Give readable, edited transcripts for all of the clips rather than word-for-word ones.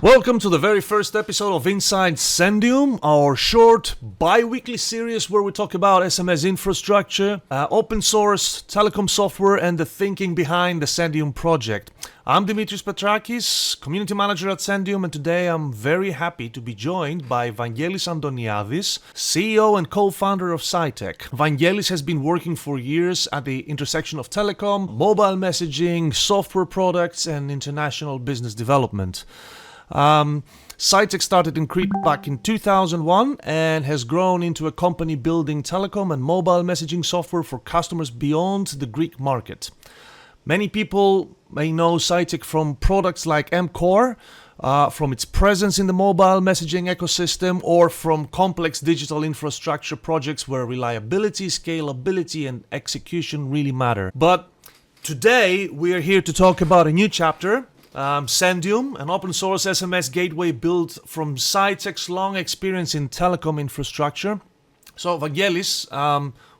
Welcome to the very first episode of Inside Sendium, our short bi-weekly series where we talk about SMS infrastructure, open source, telecom software, and the thinking behind the Sendium project. I'm Dimitris Petrakis, community manager at Sendium, and today I'm very happy to be joined by Vagelis Antoniadis, CEO and co-founder of Cytech. Vagelis has been working for years at the intersection of telecom, mobile messaging, software products, and international business development. Cytech started in Crete back in 2001 and has grown into a company building telecom and mobile messaging software for customers beyond the Greek market. Many people may know Cytech from products like mCore, from its presence in the mobile messaging ecosystem, or from complex digital infrastructure projects where reliability, scalability, and execution really matter. But today we are here to talk about a new chapter. Sendium, an open source SMS gateway built from Cytech's long experience in telecom infrastructure. So Vagelis,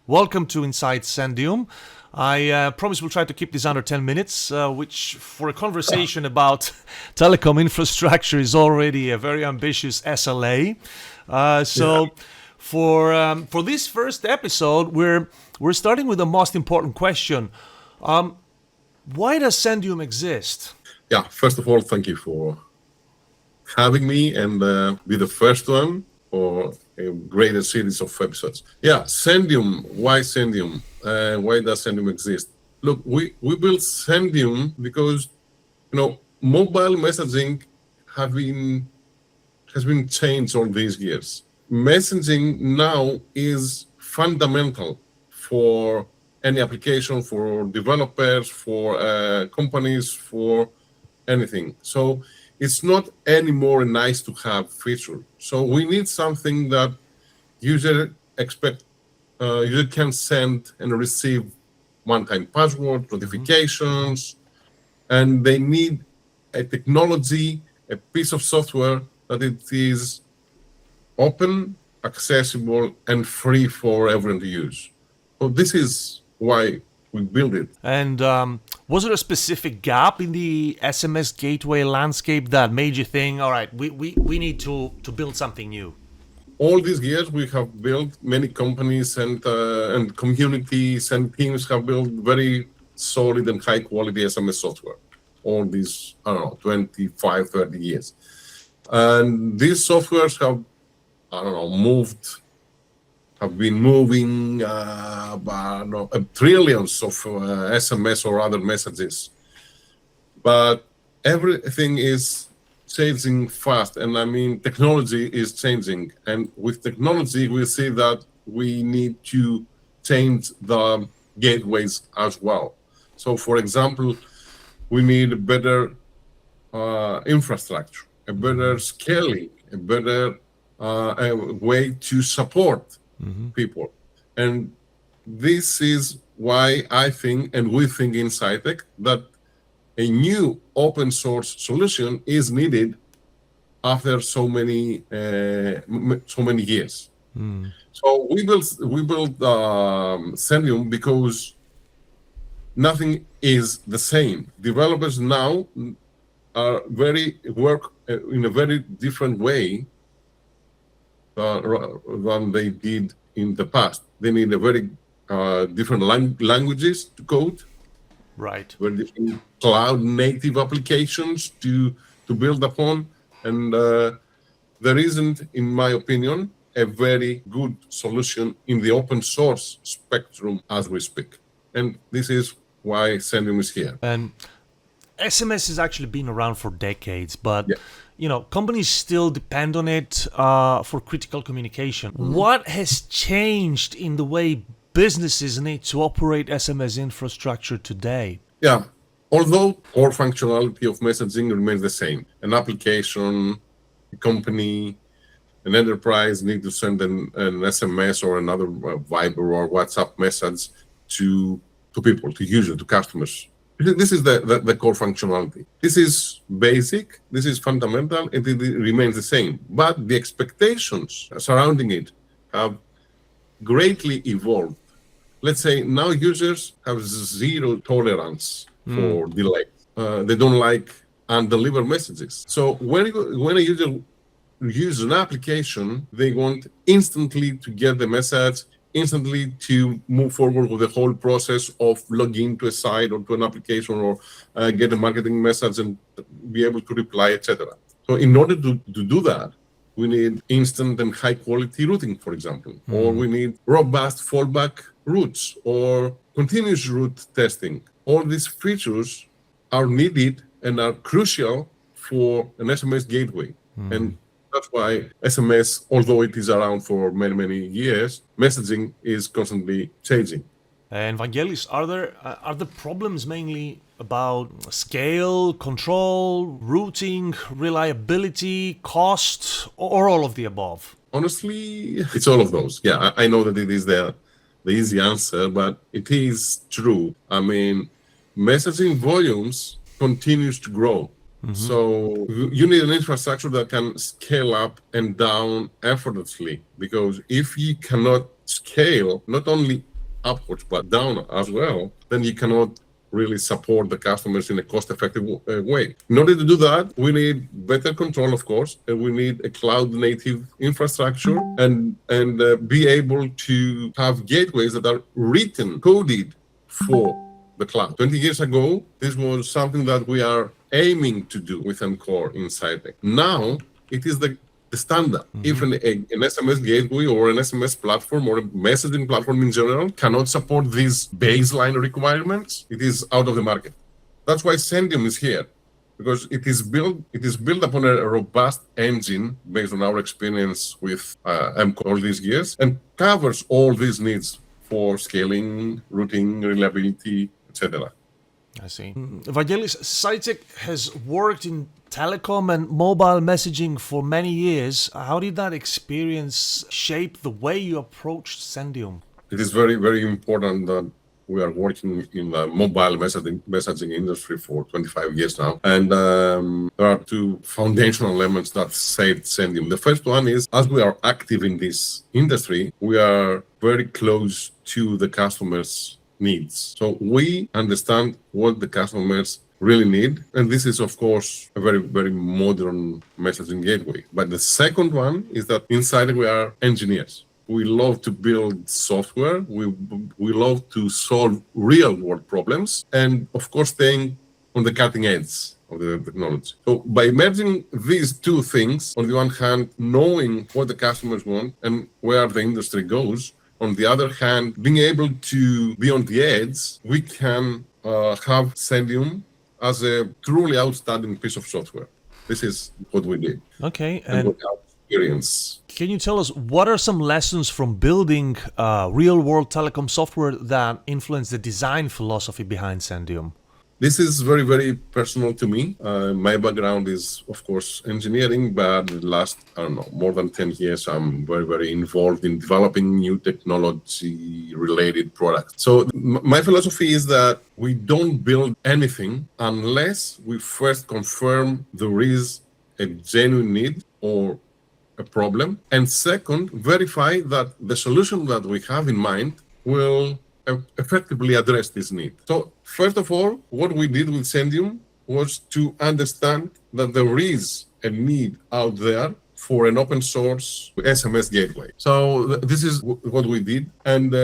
welcome to Inside Sendium. I promise we'll try to keep this under 10 minutes, which for a conversation about telecom infrastructure is already a very ambitious SLA. For this first episode, we're starting with the most important question. Why does Sendium exist? Yeah, first of all, thank you for having me and be the first one for a greater series of episodes. Yeah, Sendium. Why Sendium? Why does Sendium exist? Look, we built Sendium because mobile messaging has been changed all these years. Messaging now is fundamental for any application, for developers, for companies, for anything. So it's not anymore a nice to have feature. So we need something that user can send and receive one-time password, notifications, and they need a technology, a piece of software that it is open, accessible, and free for everyone to use. So this is why we build it. And was there a specific gap in the SMS gateway landscape that made you think, all right, we need to build something new? All these years, we have built many companies and communities and teams have built very solid and high quality SMS software. All these, 25, 30 years. And these softwares have been moving trillions of SMS or other messages. But everything is changing fast. And technology is changing. And with technology, we see that we need to change the gateways as well. So, for example, we need a better infrastructure, a better scaling, a better way to support people. And this is why I think, and we think in Cytech, that a new open source solution is needed after so many years. So we built Sendium because nothing is the same. Developers now work in a very different way than they did in the past. They need a very different languages to code. Right. Very different cloud native applications to build upon. And there isn't, in my opinion, a very good solution in the open source spectrum as we speak. And this is why Sendium is here. And SMS has actually been around for decades, but companies still depend on it for critical communication. What has changed in the way businesses need to operate SMS infrastructure today? Yeah, although core functionality of messaging remains the same. An application, a company, an enterprise need to send an SMS or another Viber or WhatsApp message to people, to users, to customers. This is the core functionality. This is basic, this is fundamental, and it remains the same. But the expectations surrounding it have greatly evolved. Let's say now users have zero tolerance for delay. They don't like and deliver messages. So when a user uses an application, they want instantly to get the message, instantly to move forward with the whole process of login to a site or to an application or get a marketing message and be able to reply, etc. So in order to do that, we need instant and high quality routing, for example, or we need robust fallback routes or continuous route testing. All these features are needed and are crucial for an SMS gateway. And that's why SMS, although it is around for many, many years, messaging is constantly changing. And Vagelis, are the problems mainly about scale, control, routing, reliability, cost, or all of the above? Honestly, it's all of those. Yeah, I know that it is the easy answer, but it is true. I mean, messaging volumes continues to grow. So you need an infrastructure that can scale up and down effortlessly, because if you cannot scale not only upwards but down as well, then you cannot really support the customers in a cost-effective way. In order to do that, we need better control, of course, and we need a cloud-native infrastructure and be able to have gateways that are written, coded for the cloud. 20 years ago, this was something that we are aiming to do with Encore in Cytech. Now, it is the standard. If an SMS gateway or an SMS platform or a messaging platform in general cannot support these baseline requirements, it is out of the market. That's why Sendium is here, because it is built upon a robust engine based on our experience with Encore all these years and covers all these needs for scaling, routing, reliability, etc. I see. Vagelis, Cytech has worked in telecom and mobile messaging for many years. How did that experience shape the way you approached Sendium? It is very, very important that we are working in the mobile messaging industry for 25 years now. And there are two foundational elements that saved Sendium. The first one is, as we are active in this industry, we are very close to the customers' needs. So we understand what the customers really need. And this is, of course, a very, very modern messaging gateway. But the second one is that inside we are engineers. We love to build software. We love to solve real world problems. And of course, staying on the cutting edge of the technology. So by merging these two things, on the one hand, knowing what the customers want and where the industry goes, on the other hand, being able to be on the edge, we can have Sendium as a truly outstanding piece of software. This is what we did. Okay. And what our experience. Can you tell us what are some lessons from building real-world telecom software that influence the design philosophy behind Sendium? This is very, very personal to me. My background is, of course, engineering, but the last, more than 10 years, I'm very, very involved in developing new technology-related products. So my philosophy is that we don't build anything unless we first confirm there is a genuine need or a problem. And second, verify that the solution that we have in mind will effectively address this need. So first of all, what we did with Sendium was to understand that there is a need out there for an open source SMS gateway. So this is what we did. And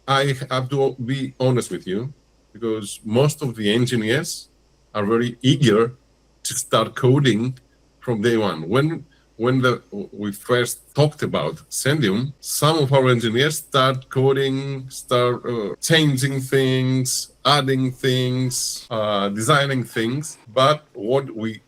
I have to be honest with you, because most of the engineers are very eager to start coding from day one. When we first talked about Sendium, some of our engineers start coding, changing things, adding things, designing things. But what we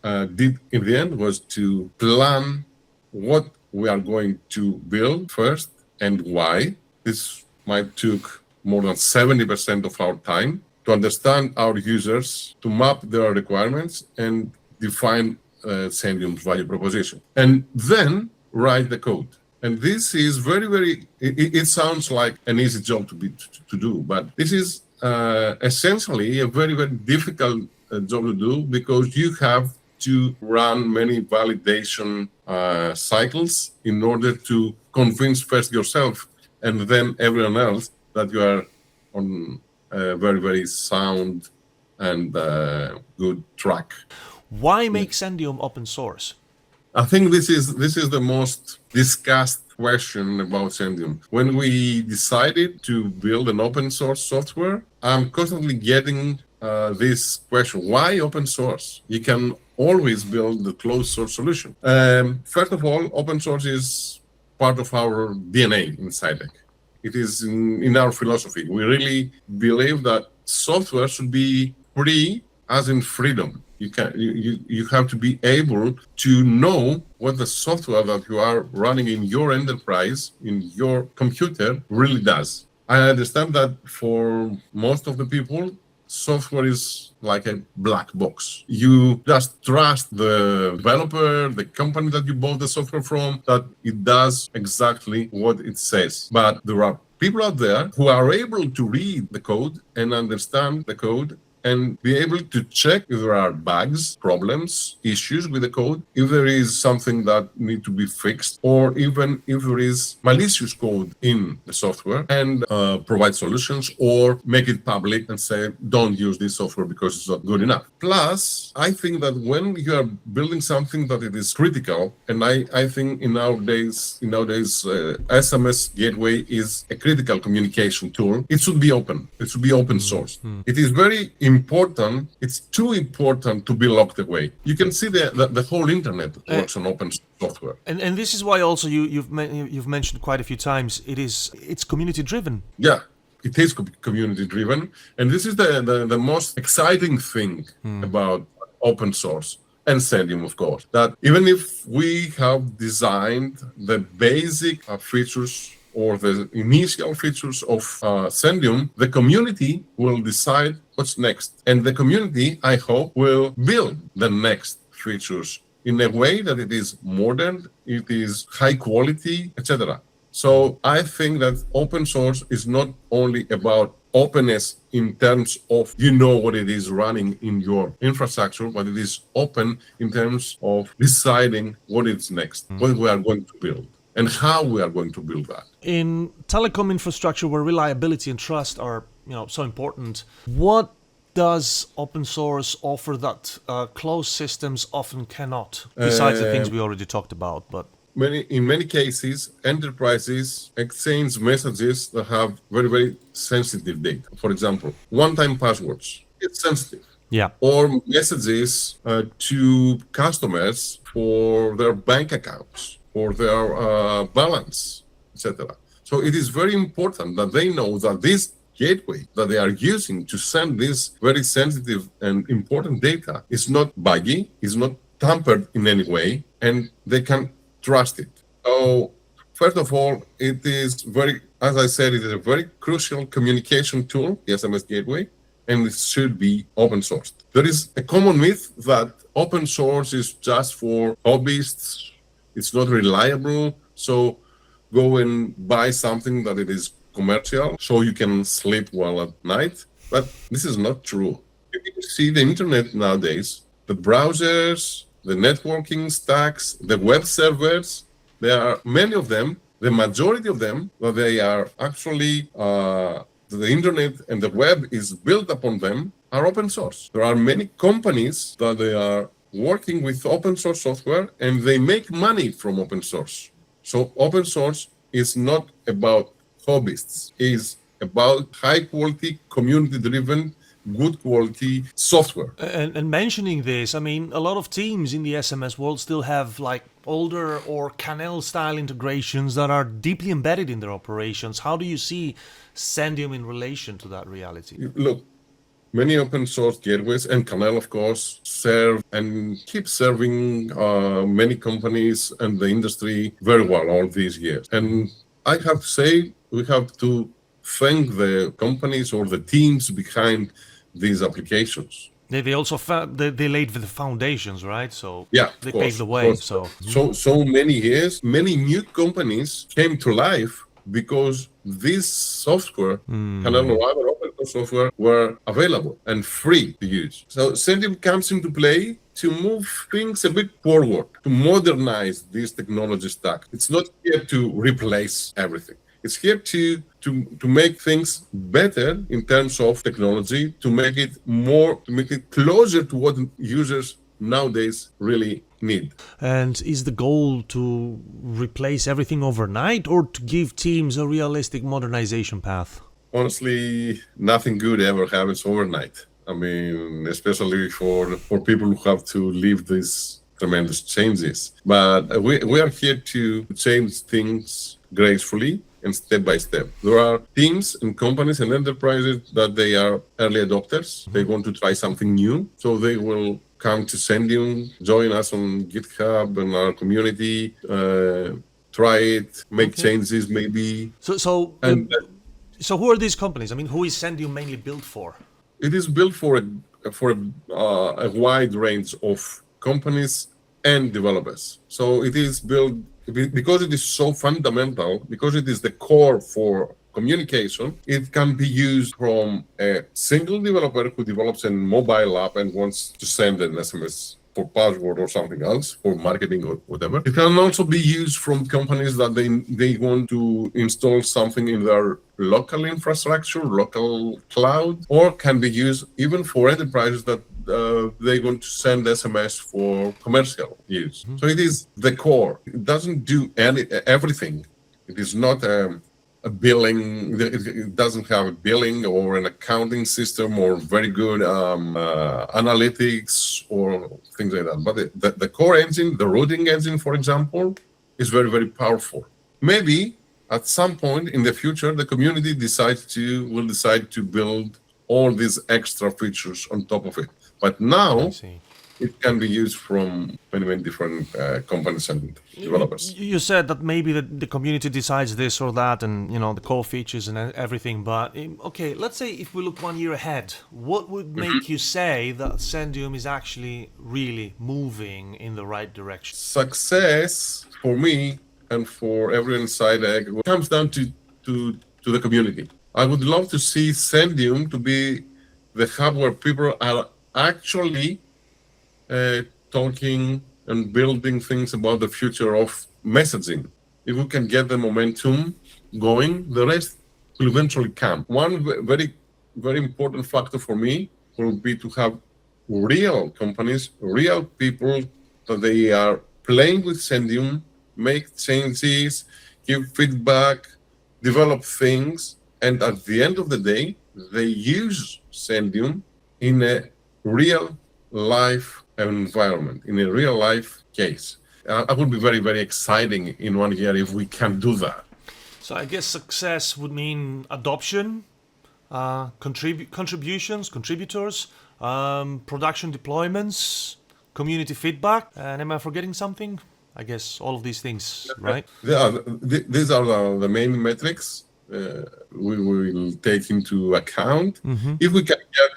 did in the end was to plan what we are going to build first and why. This might took more than 70% of our time to understand our users, to map their requirements and define Sendium's value proposition, and then write the code. And this is very, very, it sounds like an easy job to do, but this is essentially a very, very difficult job to do, because you have to run many validation cycles in order to convince first yourself and then everyone else that you are on a very, very sound and good track. Why make Sendium open source? I think this is the most discussed question about Sendium. When we decided to build an open source software, I'm constantly getting this question: why open source? You can always build the closed source solution. First of all, open source is part of our DNA in Cytech. It is in our philosophy. We really believe that software should be free, as in freedom. You have to be able to know what the software that you are running in your enterprise, in your computer, really does. I understand that for most of the people, software is like a black box. You just trust the developer, the company that you bought the software from, that it does exactly what it says. But there are people out there who are able to read the code and understand the code and be able to check if there are bugs, problems, issues with the code, if there is something that needs to be fixed, or even if there is malicious code in the software, and provide solutions or make it public and say, don't use this software because it's not good enough. Plus, I think that when you are building something that it is critical, and I think in nowadays SMS gateway is a critical communication tool, it should be open. It should be open source. It is very important. It's too important to be locked away. You can see the whole internet works on open software. And this is why also you've mentioned quite a few times it's community driven. Yeah, it is community driven, and this is the most exciting thing about open source and Sendium, of course. That even if we have designed the basic features or the initial features of Sendium, the community will decide what's next. And the community, I hope, will build the next features in a way that it is modern, it is high quality, etc. So I think that open source is not only about openness in terms of what it is running in your infrastructure, but it is open in terms of deciding what is next, what we are going to build, and how we are going to build that. In telecom infrastructure where reliability and trust are so important, what does open source offer that closed systems often cannot, besides the things we already talked about? But in many cases, enterprises exchange messages that have very, very sensitive data. For example, one-time passwords. It's sensitive. Yeah. Or messages to customers for their bank accounts, for their balance, etc. So it is very important that they know that this gateway that they are using to send this very sensitive and important data is not buggy, is not tampered in any way, and they can trust it. So first of all, it is as I said, it is a very crucial communication tool, the SMS gateway, and it should be open sourced. There is a common myth that open source is just for hobbyists. It's not reliable, so go and buy something that it is commercial, so you can sleep well at night. But this is not true. If you see the internet nowadays, the browsers, the networking stacks, the web servers, there are many of them, the majority of them, that they are actually, the internet and the web is built upon them, are open source. There are many companies that they are working with open source software and they make money from open source. So open source is not about hobbyists, is about high quality, community driven, good quality software. And mentioning this, I mean, a lot of teams in the SMS world still have like older or Kannel-style integrations that are deeply embedded in their operations. How do you see Sendium in relation to that reality? Look, many open source gateways, and Kannel, of course, serve and keep serving many companies and the industry very well all these years. And I have to say, we have to thank the companies or the teams behind these applications. They also they laid the foundations, right? So yeah, they paved the way. So many years, many new companies came to life because this software, Kannel or other open source software, were available and free to use. So Sendium comes into play to move things a bit forward, to modernize this technology stack. It's not here to replace everything. It's here to to make things better in terms of technology, to make it closer to what users nowadays really need. And is the goal to replace everything overnight or to give teams a realistic modernization path? Honestly, nothing good ever happens overnight. I mean, especially for people who have to live these tremendous changes. But we are here to change things gracefully and step by step. There are teams and companies and enterprises that they are early adopters. They want to try something new. So they will come to Sendium, join us on GitHub and our community, try it, make changes maybe. So who are these companies? I mean, who is Sendium mainly built for? It is built for a wide range of companies and developers. So it is built because it is so fundamental, because it is the core for communication. It can be used from a single developer who develops a mobile app and wants to send an SMS for password or something else, for marketing or whatever. It can also be used from companies that they want to install something in their local infrastructure, local cloud, or can be used even for enterprises that they want to send SMS for commercial use. So it is the core. It doesn't do everything. It is not a billing. It doesn't have a billing or an accounting system or very good analytics or things like that. But the core engine, the routing engine, for example, is very, very powerful. Maybe at some point in the future, the community will decide to build all these extra features on top of it. But now it can be used from many different companies and developers. You said that maybe the community decides this or that, and the core features and everything. But okay, let's say if we look 1 year ahead, what would make you say that Sendium is actually really moving in the right direction? Success for me and for everyone inside Cytech comes down to the community. I would love to see Sendium to be the hub where people are actually talking and building things about the future of messaging. If we can get the momentum going, the rest will eventually come. One very, very important factor for me will be to have real companies, real people that they are playing with Sendium, make changes, give feedback, develop things, and at the end of the day, they use Sendium in a real life environment, in a real life case. It would be very, very exciting in 1 year if we can do that. So I guess success would mean adoption, contributions, contributors, production deployments, community feedback, and am I forgetting something? I guess all of these things, right? These are the main metrics we will take into account. If we can get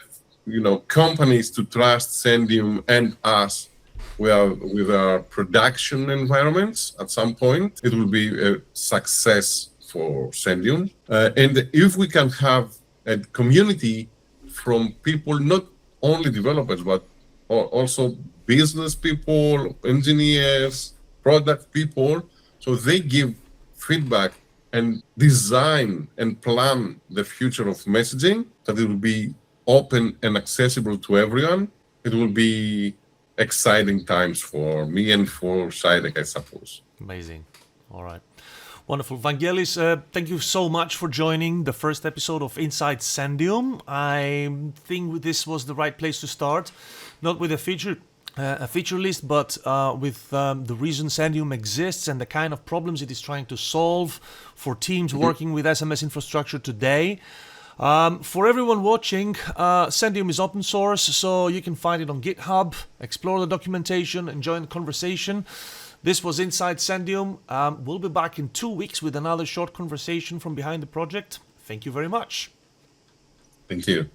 companies to trust Sendium and us with our production environments at some point, it will be a success for Sendium. And if we can have a community from people, not only developers, but also business people, engineers, product people, so they give feedback and design and plan the future of messaging, that it will be open and accessible to everyone. It will be exciting times for me and for Cytech, I suppose. Amazing. All right. Wonderful. Vagelis, thank you so much for joining the first episode of Inside Sendium. I think this was the right place to start, not with a feature list, but with the reason Sendium exists and the kind of problems it is trying to solve for teams working with SMS infrastructure today. For everyone watching, Sendium is open source, so you can find it on GitHub, explore the documentation, and join the conversation. This was Inside Sendium. We'll be back in 2 weeks with another short conversation from behind the project. Thank you very much. Thank you.